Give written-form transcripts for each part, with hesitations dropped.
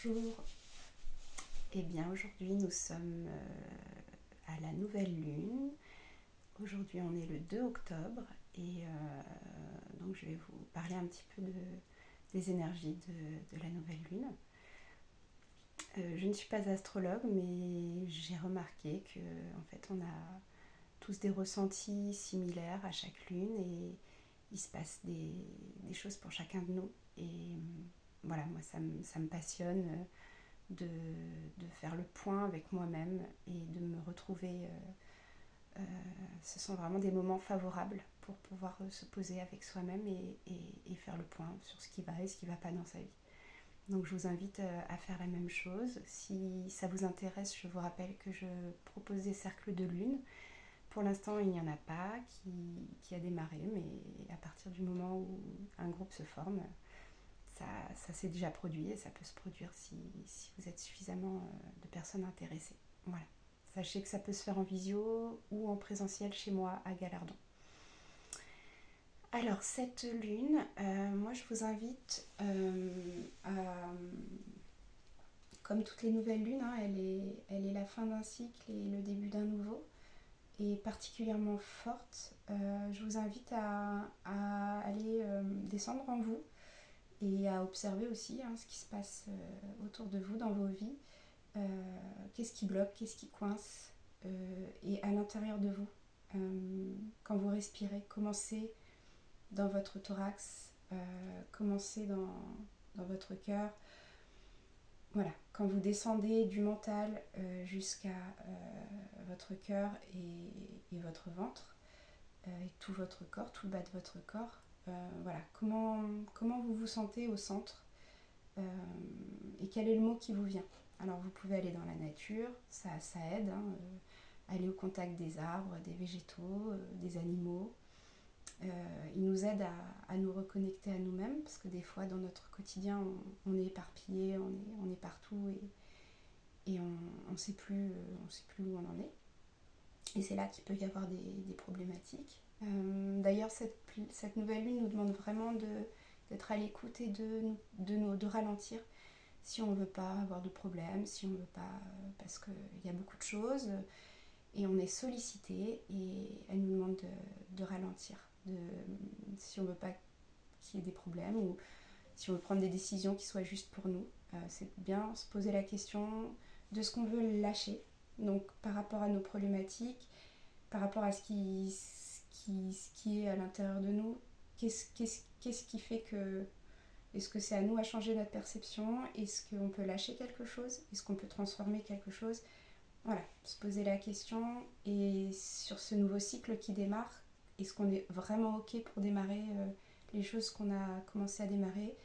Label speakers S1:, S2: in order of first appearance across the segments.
S1: Bonjour. Eh bien aujourd'hui nous sommes à la nouvelle lune. Aujourd'hui on est le 2 octobre et donc je vais vous parler un petit peu des énergies de la nouvelle lune. Je ne suis pas astrologue, mais j'ai remarqué que en fait on a tous des ressentis similaires à chaque lune et il se passe des choses pour chacun de nous. Et voilà, moi ça me passionne de faire le point avec moi-même et de me retrouver. Ce sont vraiment des moments favorables pour pouvoir se poser avec soi-même et faire le point sur ce qui va et ce qui ne va pas dans sa vie. Donc je vous invite à faire la même chose. Si ça vous intéresse, je vous rappelle que je propose des cercles de lune. Pour l'instant, il n'y en a pas qui a démarré, mais à partir du moment où un groupe se forme, ça s'est déjà produit et ça peut se produire si vous êtes suffisamment de personnes intéressées. Voilà. Sachez que ça peut se faire en visio ou en présentiel chez moi à Galardon. Alors cette lune, moi je vous invite à, comme toutes les nouvelles lunes, hein, elle est la fin d'un cycle et le début d'un nouveau, et particulièrement forte. Je vous invite à aller descendre en vous et à observer aussi ce qui se passe autour de vous dans vos vies. Qu'est-ce qui bloque, qu'est-ce qui coince, et à l'intérieur de vous. Quand vous respirez, commencez dans votre thorax, commencez dans votre cœur. Voilà, quand vous descendez du mental jusqu'à votre cœur et votre ventre, et tout votre corps, tout le bas de votre corps, voilà, comment vous vous sentez au centre, et quel est le mot qui vous vient. Alors vous pouvez aller dans la nature, ça aide, hein, aller au contact des arbres, des végétaux, des animaux. Il nous aide à nous reconnecter à nous-mêmes, parce que des fois dans notre quotidien on est éparpillé, on est partout et on ne sait plus où on en est. Et c'est là qu'il peut y avoir des problématiques. D'ailleurs cette nouvelle lune nous demande vraiment d'être à l'écoute et de ralentir si on ne veut pas avoir de problème, si on ne veut pas, parce qu'il y a beaucoup de choses et on est sollicité, et elle nous demande de ralentir, si on ne veut pas qu'il y ait des problèmes ou si on veut prendre des décisions qui soient justes pour nous. C'est bien se poser la question de ce qu'on veut lâcher, donc par rapport à nos problématiques, par rapport à ce qui est à l'intérieur de nous. Qu'est-ce qui fait que... Est-ce que c'est à nous à changer notre perception? Est-ce qu'on peut lâcher quelque chose? Est-ce qu'on peut transformer quelque chose? Voilà, se poser la question. Et sur ce nouveau cycle qui démarre, est-ce qu'on est vraiment ok pour démarrer les choses qu'on a commencé à démarrer?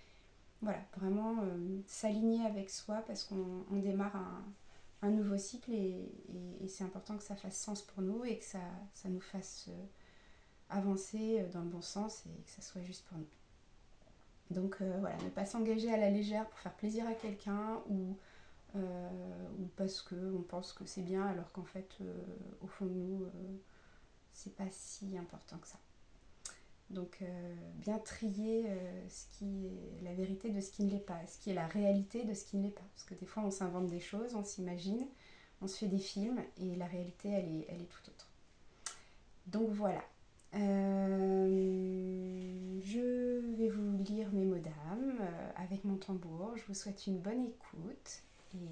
S1: Voilà, vraiment s'aligner avec soi, parce qu'on démarre un nouveau cycle et c'est important que ça fasse sens pour nous et que ça nous fasse avancer dans le bon sens et que ça soit juste pour nous. Donc voilà, ne pas s'engager à la légère pour faire plaisir à quelqu'un ou parce qu'on pense que c'est bien alors qu'en fait au fond de nous c'est pas si important que ça. Donc bien trier ce qui est la vérité de ce qui ne l'est pas, ce qui est la réalité de ce qui ne l'est pas, parce que des fois on s'invente des choses, on s'imagine, on se fait des films et la réalité elle est tout autre. Donc voilà. Je vais vous lire mes mots d'âme avec mon tambour. Je vous souhaite une bonne écoute et voilà.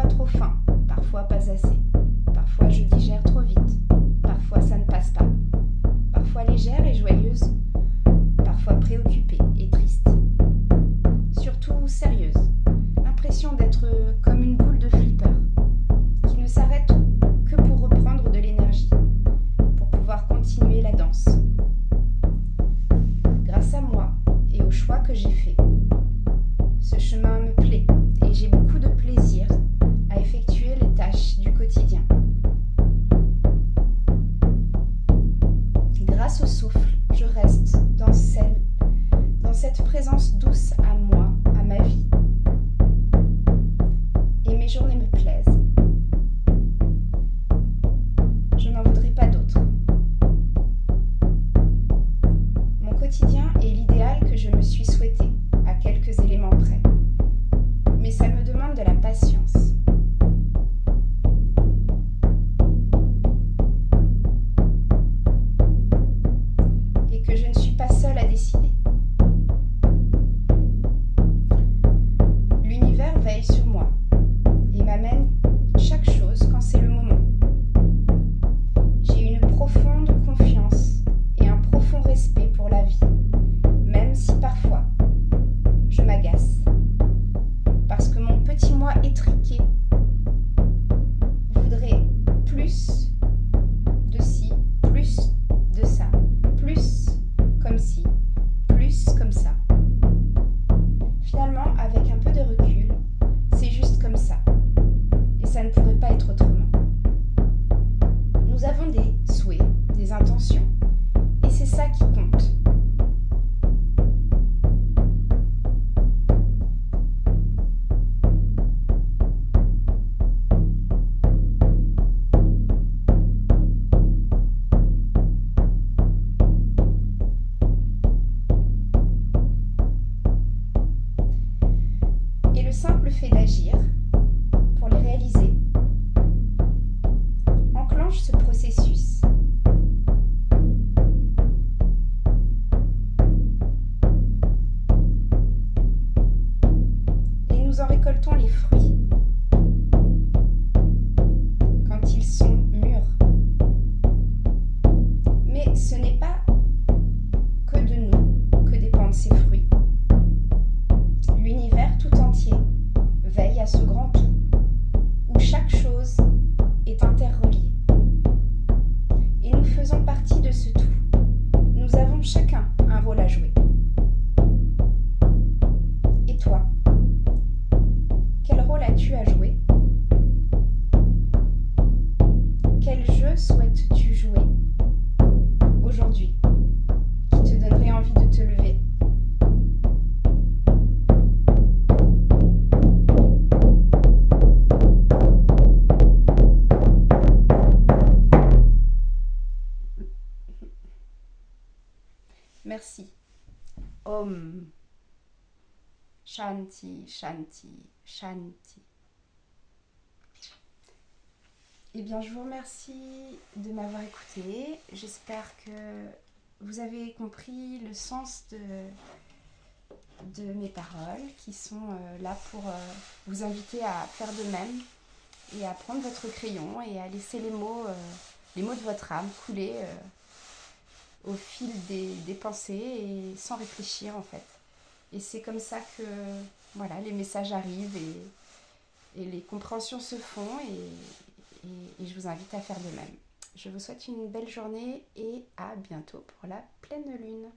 S1: parfois trop fin, parfois pas assez. Parfois je digère trop vite, parfois ça ne passe pas. Parfois légère et joyeuse, parfois préoccupée et triste. Surtout sérieuse, l'impression d'être comme une boule de flipper, qui ne s'arrête que pour reprendre de l'énergie, pour pouvoir continuer la danse. Grâce à moi et aux choix que j'ai faits, ce chemin me plaît et j'ai beaucoup de plaisir à effectuer les tâches du quotidien. Grâce au souffle, je reste dans cette présence douce à moi, à ma vie. Et mes journées me plaisent. Je n'en voudrais pas d'autres. Mon quotidien est l'idéal que je me suis souhaité, à quelques éléments près. Mais ça me demande de la patience. Et que je ne suis pas seule à décider. L'univers veille sur moi et m'amène chaque chose quand c'est le moment. J'ai une profonde confiance et un profond respect pour la vie, même si parfois je m'agace. Parce que mon petit moi étriqué voudrait plus de ci, plus de ça, plus comme ci, plus comme ça. Finalement, avec un peu de recul, c'est juste comme ça. Et ça ne pourrait pas être autrement. Nous avons des souhaits, des intentions, et c'est ça qui compte. Et le simple fait d'agir pour les réaliser enclenche ce processus. Et nous en récoltons les fruits quand ils sont mûrs. Mais ce n'est pas que de nous que dépendent ces fruits. L'univers tout entier veille à ce grand tout, où chaque chose est interreliée. Et nous faisons partie de ce tout. Nous avons chacun un rôle à jouer. Et toi, quel rôle as-tu à jouer? Quel jeu souhaites-tu jouer aujourd'hui qui te donnerait envie de te lever? Merci. Om. Shanti, Shanti, Shanti. Eh bien, je vous remercie de m'avoir écouté. J'espère que vous avez compris le sens de mes paroles qui sont là pour vous inviter à faire de même et à prendre votre crayon et à laisser les mots de votre âme couler au fil des pensées et sans réfléchir en fait. Et c'est comme ça que voilà, les messages arrivent et les compréhensions se font et je vous invite à faire de même. Je vous souhaite une belle journée et à bientôt pour la pleine lune.